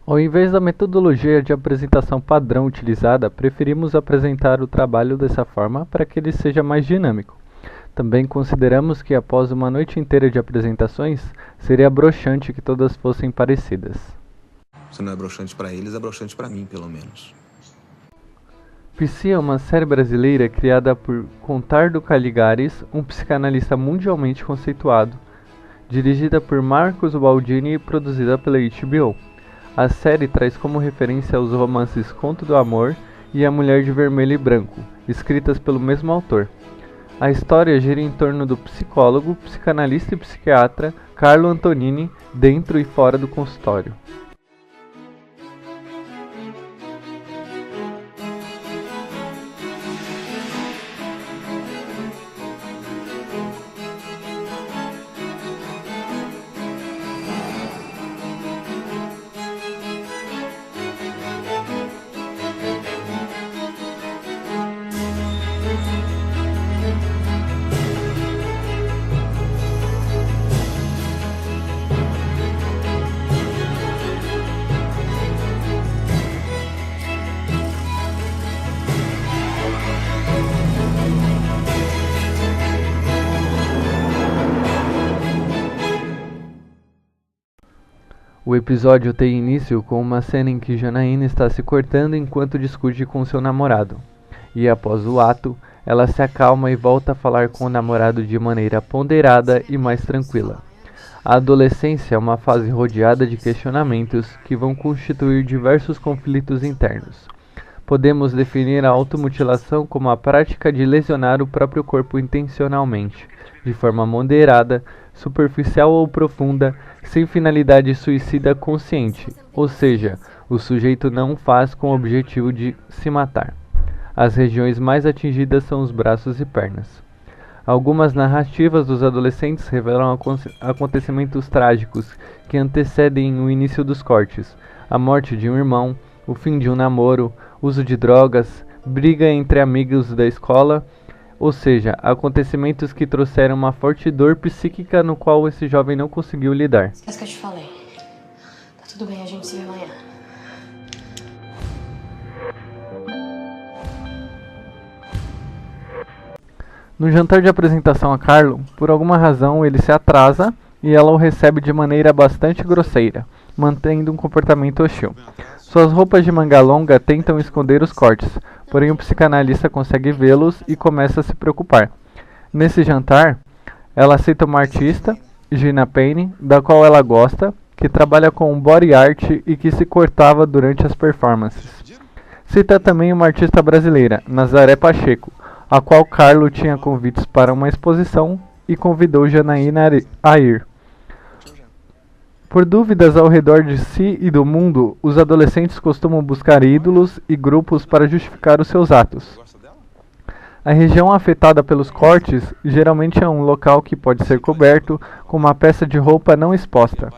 Ao invés da metodologia de apresentação padrão utilizada, preferimos apresentar o trabalho dessa forma para que ele seja mais dinâmico. Também consideramos que após uma noite inteira de apresentações, seria broxante que todas fossem parecidas. Se não é broxante para eles, é broxante para mim, pelo menos. Psi é uma série brasileira criada por Contardo Caligares, um psicanalista mundialmente conceituado, dirigida por Marcos Baldini e produzida pela HBO. A série traz como referência os romances Conto do Amor e A Mulher de Vermelho e Branco, escritas pelo mesmo autor. A história gira em torno do psicólogo, psicanalista e psiquiatra Carlo Antonini dentro e fora do consultório. O episódio tem início com uma cena em que Janaína está se cortando enquanto discute com seu namorado. E após o ato, ela se acalma e volta a falar com o namorado de maneira ponderada e mais tranquila. A adolescência é uma fase rodeada de questionamentos que vão constituir diversos conflitos internos. Podemos definir a automutilação como a prática de lesionar o próprio corpo intencionalmente, de forma moderada, superficial ou profunda, sem finalidade suicida consciente, ou seja, o sujeito não faz com o objetivo de se matar. As regiões mais atingidas são os braços e pernas. Algumas narrativas dos adolescentes revelam acontecimentos trágicos que antecedem o início dos cortes: a morte de um irmão, o fim de um namoro, uso de drogas, briga entre amigos da escola, ou seja, acontecimentos que trouxeram uma forte dor psíquica no qual esse jovem não conseguiu lidar. Esquece que eu te falei. Tá tudo bem, a gente se vê amanhã. No jantar de apresentação a Carlo, por alguma razão ele se atrasa e ela o recebe de maneira bastante grosseira, mantendo um comportamento hostil. Suas roupas de manga longa tentam esconder os cortes, porém o psicanalista consegue vê-los e começa a se preocupar. Nesse jantar, ela cita uma artista, Gina Payne, da qual ela gosta, que trabalha com body art e que se cortava durante as performances. Cita também uma artista brasileira, Nazaré Pacheco, a qual Carlo tinha convites para uma exposição e convidou Janaína a ir. Por dúvidas ao redor de si e do mundo, os adolescentes costumam buscar ídolos e grupos para justificar os seus atos. A região afetada pelos cortes geralmente é um local que pode ser coberto com uma peça de roupa não exposta.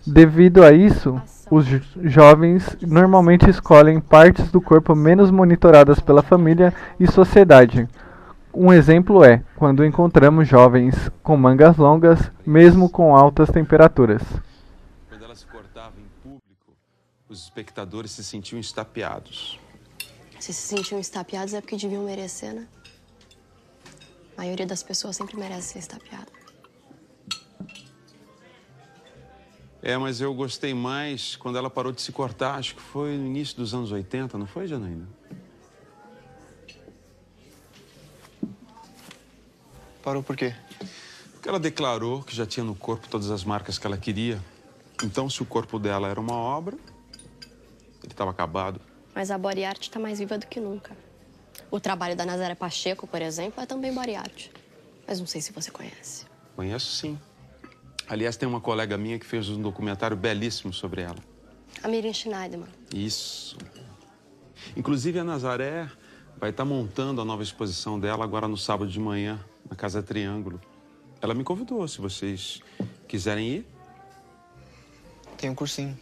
Devido a isso, os jovens normalmente escolhem partes do corpo menos monitoradas pela família e sociedade. Um exemplo é quando encontramos jovens com mangas longas, mesmo com altas temperaturas. Quando ela se cortava em público, os espectadores se sentiam estapeados. Se sentiam estapeados é porque deviam merecer, né? A maioria das pessoas sempre merece ser estapeada. Mas eu gostei mais quando ela parou de se cortar. Acho que foi no início dos anos 80, não foi, Janaína? Parou por quê? Porque ela declarou que já tinha no corpo todas as marcas que ela queria. Então, se o corpo dela era uma obra, ele estava acabado. Mas a body art tá mais viva do que nunca. O trabalho da Nazaré Pacheco, por exemplo, é também body art. Mas não sei se você conhece. Conheço, sim. Aliás, tem uma colega minha que fez um documentário belíssimo sobre ela. A Miriam Schneiderman. Isso. Inclusive, a Nazaré vai estar montando a nova exposição dela agora no sábado de manhã, na Casa Triângulo. Ela me convidou, se vocês quiserem ir. Tem um cursinho.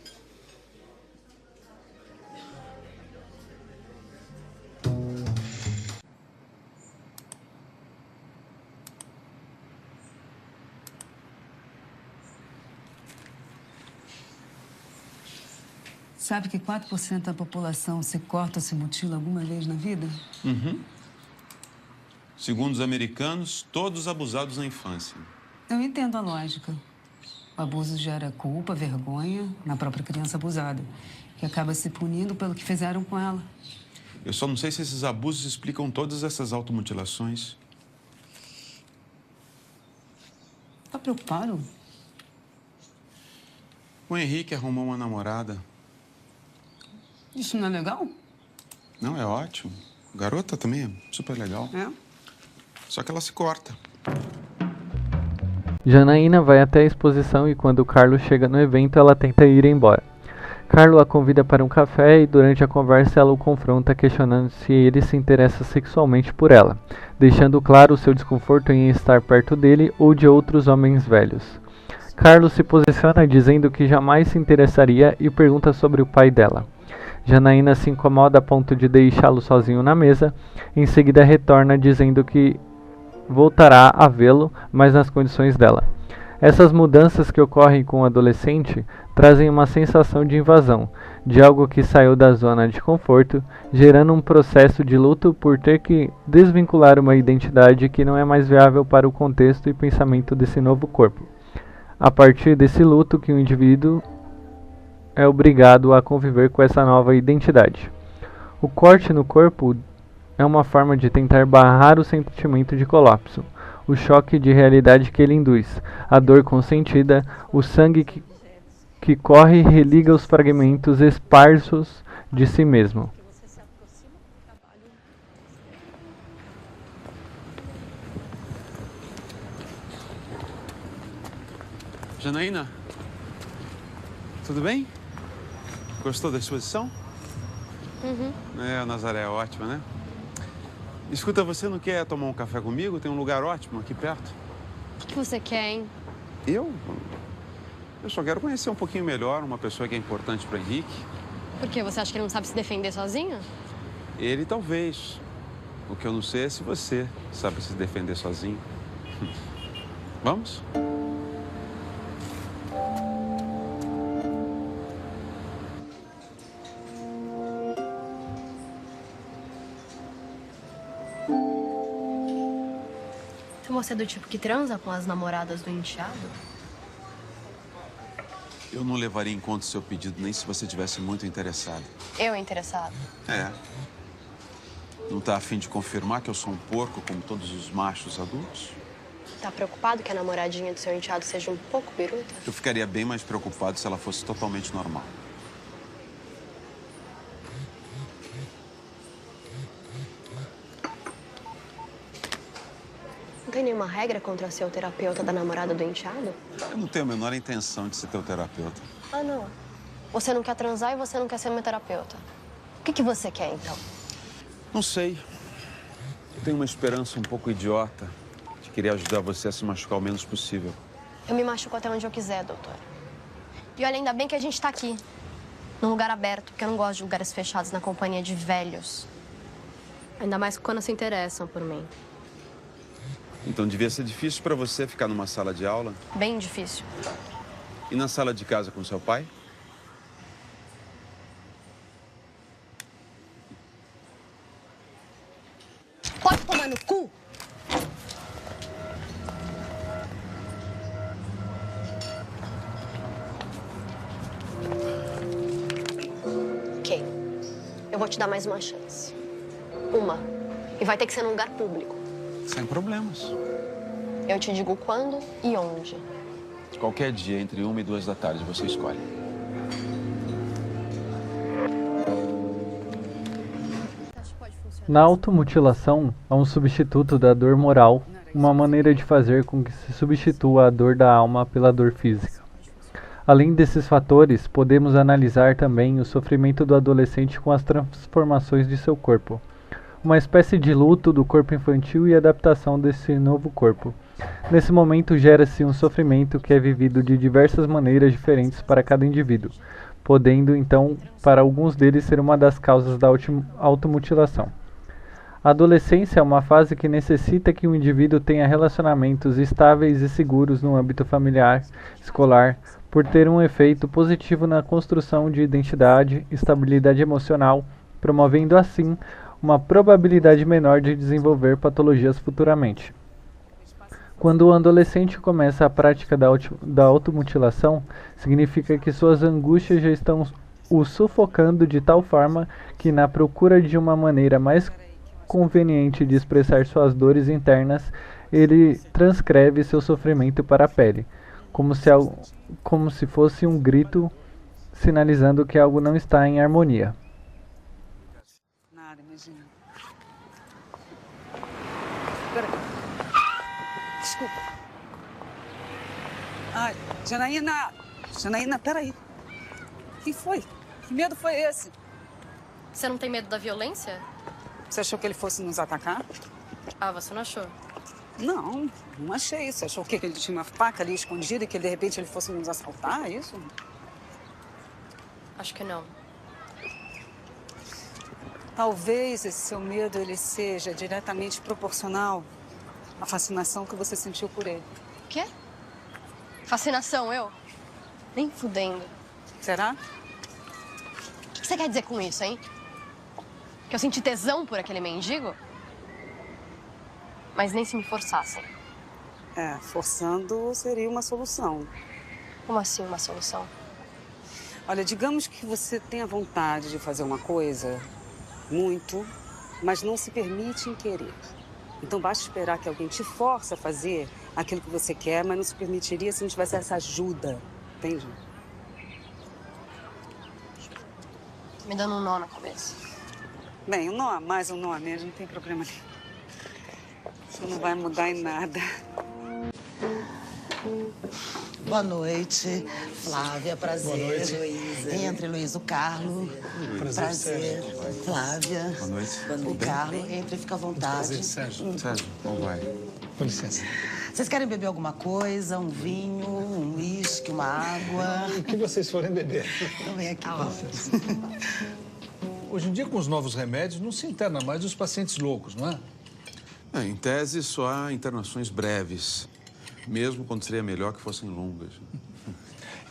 Sabe que 4% da população se corta ou se mutila alguma vez na vida? Segundo os americanos, todos abusados na infância. Eu entendo a lógica. O abuso gera culpa, vergonha na própria criança abusada, que acaba se punindo pelo que fizeram com ela. Eu só não sei se esses abusos explicam todas essas automutilações. Tá preocupado? O Henrique arrumou uma namorada. Isso não é legal? Não, é ótimo. Garota também é super legal. É? Só que ela se corta. Janaína vai até a exposição e quando Carlos chega no evento, ela tenta ir embora. Carlos a convida para um café e durante a conversa ela o confronta questionando se ele se interessa sexualmente por ela, deixando claro o seu desconforto em estar perto dele ou de outros homens velhos. Carlos se posiciona dizendo que jamais se interessaria e pergunta sobre o pai dela. Janaína se incomoda a ponto de deixá-lo sozinho na mesa, em seguida retorna dizendo que voltará a vê-lo, mas nas condições dela. Essas mudanças que ocorrem com o adolescente trazem uma sensação de invasão, de algo que saiu da zona de conforto, gerando um processo de luto por ter que desvincular uma identidade que não é mais viável para o contexto e pensamento desse novo corpo. A partir desse luto que o indivíduo é obrigado a conviver com essa nova identidade. O corte no corpo é uma forma de tentar barrar o sentimento de colapso, o choque de realidade que ele induz, a dor consentida, o sangue que corre religa os fragmentos esparsos de si mesmo. Janaína, tudo bem? Gostou da exposição? A Nazaré é ótima, né? Escuta, você não quer tomar um café comigo? Tem um lugar ótimo aqui perto. O que você quer, hein? Eu só quero conhecer um pouquinho melhor uma pessoa que é importante para Henrique. Por quê? Você acha que ele não sabe se defender sozinho? Ele talvez. O que eu não sei é se você sabe se defender sozinho. Vamos? Então você é do tipo que transa com as namoradas do enteado? Eu não levaria em conta o seu pedido nem se você tivesse muito interessado. Eu interessado. É. Não tá afim de confirmar que eu sou um porco como todos os machos adultos? Tá preocupado que a namoradinha do seu enteado seja um pouco biruta? Eu ficaria bem mais preocupado se ela fosse totalmente normal. Não tem nenhuma regra contra ser o terapeuta da namorada do enteado? Eu não tenho a menor intenção de ser teu terapeuta. Ah, não. Você não quer transar e você não quer ser meu terapeuta. O que você quer, então? Não sei. Eu tenho uma esperança um pouco idiota de querer ajudar você a se machucar o menos possível. Eu me machuco até onde eu quiser, doutor. E olha, ainda bem que a gente tá aqui. Num lugar aberto, porque eu não gosto de lugares fechados na companhia de velhos. Ainda mais quando se interessam por mim. Então devia ser difícil para você ficar numa sala de aula? Bem difícil. E na sala de casa com seu pai? Pode tomar no cu? Ok. Eu vou te dar mais uma chance. Uma. E vai ter que ser num lugar público. Sem problemas. Eu te digo quando e onde. Qualquer dia, entre 1 e 2 da tarde, você escolhe. Na automutilação, há um substituto da dor moral, uma maneira de fazer com que se substitua a dor da alma pela dor física. Além desses fatores, podemos analisar também o sofrimento do adolescente com as transformações de seu corpo. Uma espécie de luto do corpo infantil e adaptação desse novo corpo. Nesse momento gera-se um sofrimento que é vivido de diversas maneiras diferentes para cada indivíduo, podendo então, para alguns deles, ser uma das causas da automutilação. A adolescência é uma fase que necessita que o indivíduo tenha relacionamentos estáveis e seguros no âmbito familiar, escolar, por ter um efeito positivo na construção de identidade e estabilidade emocional, promovendo assim uma probabilidade menor de desenvolver patologias futuramente. Quando o adolescente começa a prática da automutilação, significa que suas angústias já estão o sufocando de tal forma que, na procura de uma maneira mais conveniente de expressar suas dores internas, ele transcreve seu sofrimento para a pele, como se fosse um grito sinalizando que algo não está em harmonia. Nada, imagina. Peraí. Desculpa. Ai, Janaína, peraí. O que foi? Que medo foi esse? Você não tem medo da violência? Você achou que ele fosse nos atacar? Ah, você não achou? Não, não achei. Você achou o quê? Que ele tinha uma faca ali escondida e que de repente ele fosse nos assaltar, é isso? Acho que não. Talvez esse seu medo ele seja diretamente proporcional à fascinação que você sentiu por ele. Quê? Fascinação, eu? Nem fudendo. Será? O que você quer dizer com isso, hein? Que eu senti tesão por aquele mendigo? Mas nem se me forçassem. Forçando seria uma solução. Como assim uma solução? Olha, digamos que você tenha vontade de fazer uma coisa, muito, mas não se permite em querer. Então basta esperar que alguém te force a fazer aquilo que você quer, mas não se permitiria se não tivesse essa ajuda, entende? Me dando um nó na cabeça. Bem, um nó a mais, um nó a menos, não tem problema nenhum. Isso não vai mudar em nada. Boa noite, Flávia, prazer. Boa noite. Luísa. Entre, Luiz, o Carlo. Prazer. Flávia. Boa noite. O Carlo, entre, fica à vontade. Prazer, Sérgio. Sérgio, como vai? Com licença. Vocês querem beber alguma coisa? Um vinho, um uísque, uma água? O que vocês forem beber? Então vem aqui. Hoje em dia, com os novos remédios, não se interna mais os pacientes loucos, não é? Em tese, só há internações breves, mesmo quando seria melhor que fossem longas.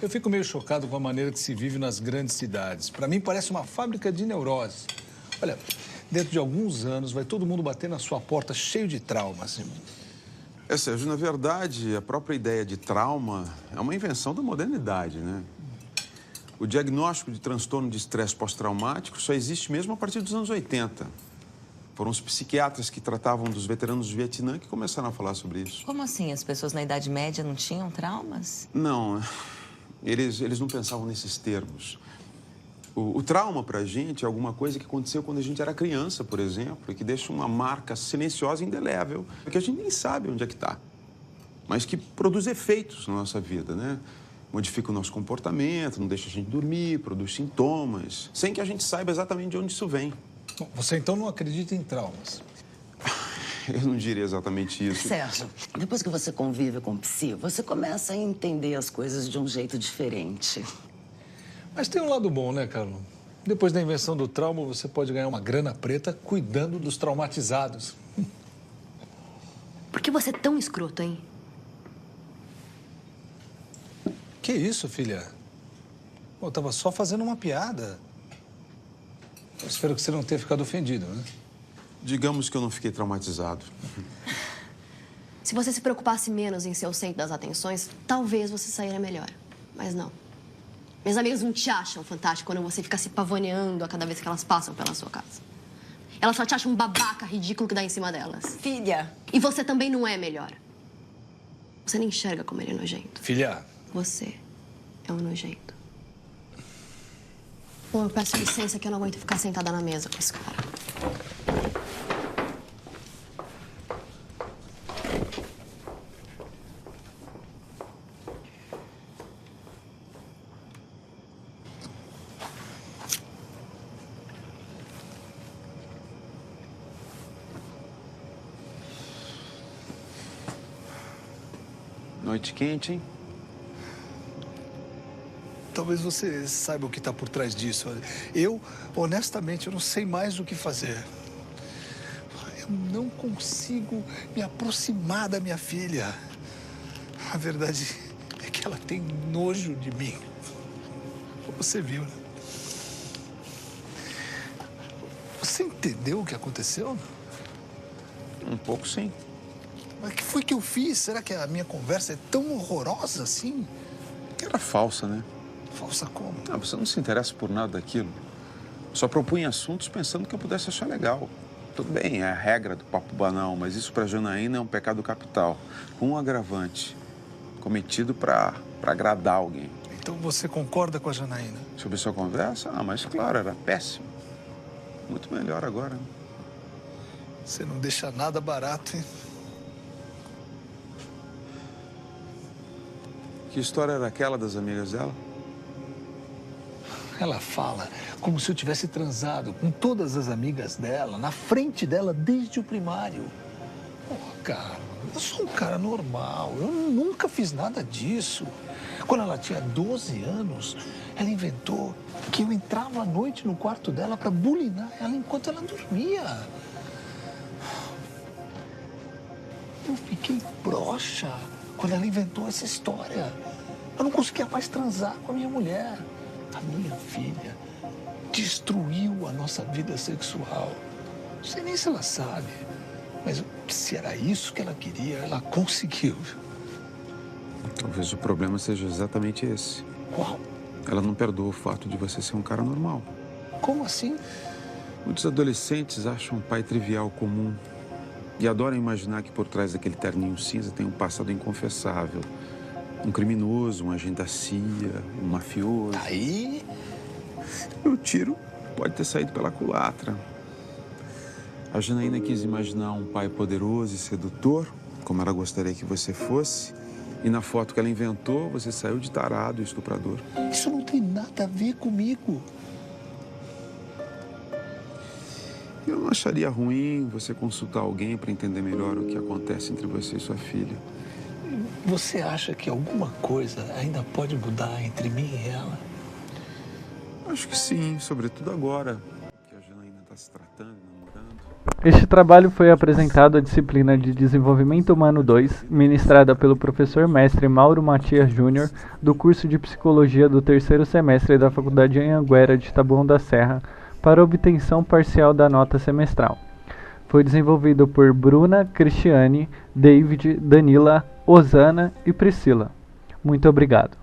Eu fico meio chocado com a maneira que se vive nas grandes cidades. Para mim, parece uma fábrica de neurose. Olha, dentro de alguns anos, vai todo mundo bater na sua porta cheio de traumas. Sérgio, na verdade, a própria ideia de trauma é uma invenção da modernidade, né? O diagnóstico de transtorno de estresse pós-traumático só existe mesmo a partir dos anos 80. Foram os psiquiatras que tratavam dos veteranos do Vietnã que começaram a falar sobre isso. Como assim? As pessoas na Idade Média não tinham traumas? Não, eles não pensavam nesses termos. O trauma pra gente é alguma coisa que aconteceu quando a gente era criança, por exemplo, e que deixa uma marca silenciosa e indelével, que a gente nem sabe onde é que tá, mas que produz efeitos na nossa vida, né? Modifica o nosso comportamento, não deixa a gente dormir, produz sintomas, sem que a gente saiba exatamente de onde isso vem. Bom, você então não acredita em traumas? Eu não diria exatamente isso. Sérgio, depois que você convive com o psi, você começa a entender as coisas de um jeito diferente. Mas tem um lado bom, né, Carlos? Depois da invenção do trauma, você pode ganhar uma grana preta cuidando dos traumatizados. Por que você é tão escroto, hein? Que isso, filha? Eu tava só fazendo uma piada. Eu espero que você não tenha ficado ofendido, né? Digamos que eu não fiquei traumatizado. Se você se preocupasse menos em ser o centro das atenções, talvez você sairia melhor. Mas não. Minhas amigas não te acham fantástico quando você fica se pavoneando a cada vez que elas passam pela sua casa. Elas só te acham um babaca ridículo que dá em cima delas. Filha! E você também não é melhor. Você nem enxerga como ele é nojento. Filha! Você é um nojento. Bom, eu peço licença que eu não aguento ficar sentada na mesa com esse cara. Noite quente, hein? Talvez você saiba o que está por trás disso. Eu, honestamente, eu não sei mais o que fazer. Eu não consigo me aproximar da minha filha. A verdade é que ela tem nojo de mim. Você viu, né? Você entendeu o que aconteceu? Um pouco, sim. Mas o que foi que eu fiz? Será que a minha conversa é tão horrorosa assim? Era falsa, né? Falsa como? Ah, você não se interessa por nada daquilo. Só propunha assuntos pensando que eu pudesse achar legal. Tudo bem, é a regra do papo banal, mas isso para Janaína é um pecado capital. Um agravante cometido para agradar alguém. Então você concorda com a Janaína? Sobre sua conversa? Ah, mas claro, era péssimo. Muito melhor agora, né? Você não deixa nada barato, hein? Que história era aquela das amigas dela? Ela fala como se eu tivesse transado com todas as amigas dela, na frente dela, desde o primário. Pô, cara, eu sou um cara normal, eu nunca fiz nada disso. Quando ela tinha 12 anos, ela inventou que eu entrava à noite no quarto dela para bulinar ela enquanto ela dormia. Eu fiquei broxa quando ela inventou essa história. Eu não conseguia mais transar com a minha mulher. A minha filha destruiu a nossa vida sexual. Não sei nem se ela sabe, mas se era isso que ela queria, ela conseguiu. Talvez o problema seja exatamente esse. Qual? Ela não perdoa o fato de você ser um cara normal. Como assim? Muitos adolescentes acham um pai trivial comum e adoram imaginar que por trás daquele terninho cinza tem um passado inconfessável. Um criminoso, um agente da CIA, um mafioso. Tá aí? O tiro pode ter saído pela culatra. A Janaína quis imaginar um pai poderoso e sedutor, como ela gostaria que você fosse. E na foto que ela inventou, você saiu de tarado e estuprador. Isso não tem nada a ver comigo. Eu não acharia ruim você consultar alguém para entender melhor o que acontece entre você e sua filha. Você acha que alguma coisa ainda pode mudar entre mim e ela? Acho que sim, sobretudo agora que a Janaína está se tratando, namorando. Este trabalho foi apresentado à disciplina de Desenvolvimento Humano 2, ministrada pelo professor mestre Mauro Matias Júnior, do curso de Psicologia do 3º semestre da Faculdade Anhanguera de Taboão da Serra, para obtenção parcial da nota semestral. Foi desenvolvido por Bruna, Cristiane, David, Danila, Osana e Priscila. Muito obrigado.